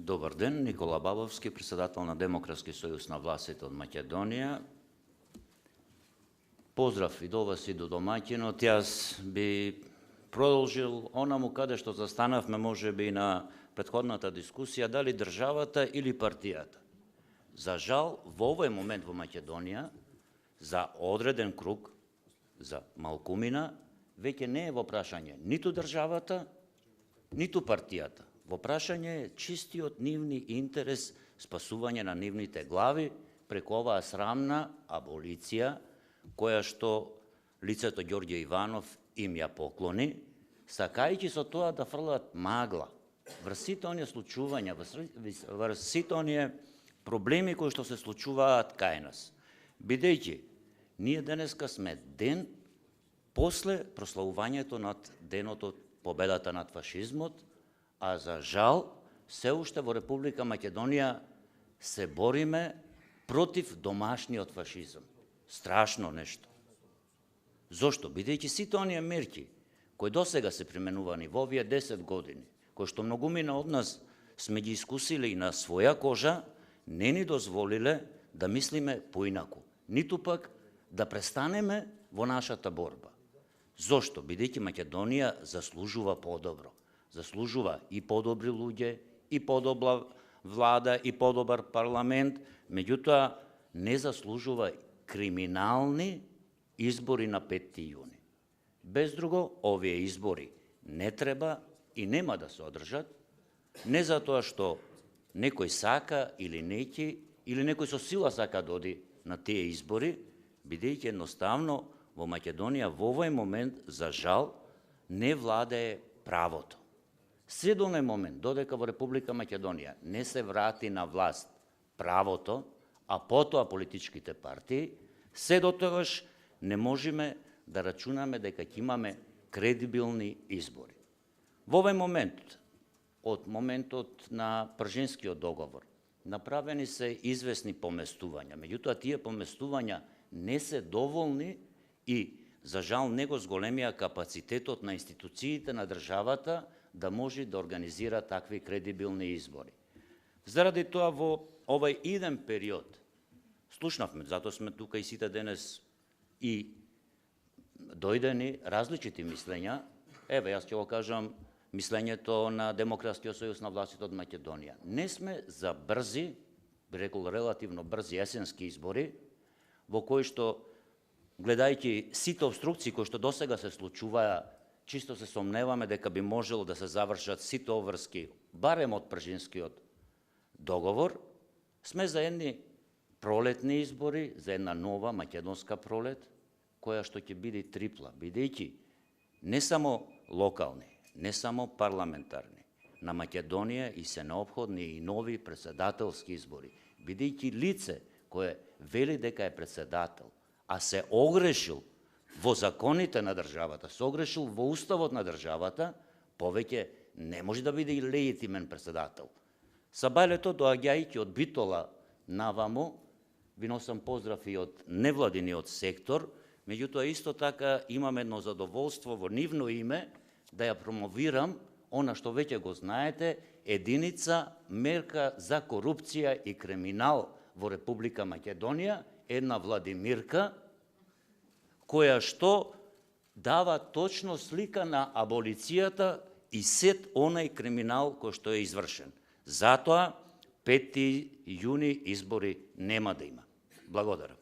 Добар ден, Никола Бабовски, председател на Демократски сојуз на властите од Македонија. Поздрав и до вас и до домаќинот. Јас би продолжил онаму каде што застанавме можеби на претходната дискусија, дали државата или партијата. За жал, во овој момент во Македонија, за одреден круг, за малкумина, веќе не е во прашање ниту државата, ниту партијата. Во прашање е чистиот нивни интерес, спасување на нивните глави преку оваа срамна аболиција, која што лицето Ѓорѓе Иванов им ја поклони, сакајќи со тоа да фрлат магла врз сите оние случувања, врз сите оние проблеми кои што се случуваат кај нас. Бидејќи, ние денеска сме ден после прославувањето над денот од победата над фашизмот, а за жал, се уште во Република Македонија се бориме против домашниот фашизам. Страшно нешто. Зошто? Бидејќи сите оние мерки кои досега се применувани во овие 10 години, кои што многумина од нас сме ги искусили и на своја кожа, не ни дозволиле да мислиме поинаку, ниту пак да престанеме во нашата борба. Зошто? Бидејќи Македонија заслужува подобро. Заслужува и подобри луѓе, и подобра влада, и подобар парламент, меѓутоа не заслужува криминални избори на 5 јуни. Без друго, овие избори не треба и нема да се одржат, не затоа што некој сака или неќе, или некој со сила сака да оди на тие избори, бидејќи едноставно во Македонија во овој момент, за жал, не владее правото. Се до оној момент, додека во Република Македонија не се врати на власт правото, а потоа политичките партии, се до тогаш не можеме да рачунаме дека ќе имаме кредибилни избори. Во овој момент, од моментот на Пржинскиот договор, направени се известни поместувања, меѓутоа тие поместувања не се доволни и, за жал, не го зголемија капацитетот на институциите на државата да може да организира такви кредибилни избори. Заради тоа, во овој иден период, слушнавме, затоа сме тука и сите денес, и дојдени различити мислења. Еве, јас ќе го кажам мислењето на Демократскиот сојуз на властите од Македонија. Не сме за брзи, би рекол релативно брзи есенски избори, во кои што, гледајќи сите обструкции кои што досега се случуваа, чисто се сомневаме дека би можело да се завршат сите обврски, барем од Пржинскиот договор, сме за едни пролетни избори, за една нова македонска пролет, која што ќе биде трипла, бидејќи не само локални, не само парламентарни, на Македонија и се необходни и нови председателски избори, бидејќи лице кое вели дека е председател, а се огрешил во законите на државата, се огрешил во уставот на државата, повеќе не може да биде и легитимен председател. Сабајлето, доаѓајќи од Битола наваму, ви носам поздрав и од невладиниот сектор, меѓутоа исто така имам едно задоволство во нивно име да ја промовирам она што веќе го знаете, единица мерка за корупција и криминал во Република Македонија, една Владимирка, која што дава точно слика на аболицијата и сет онај криминал кој што е извршен. Затоа 5 јуни избори нема да има. Благодарам.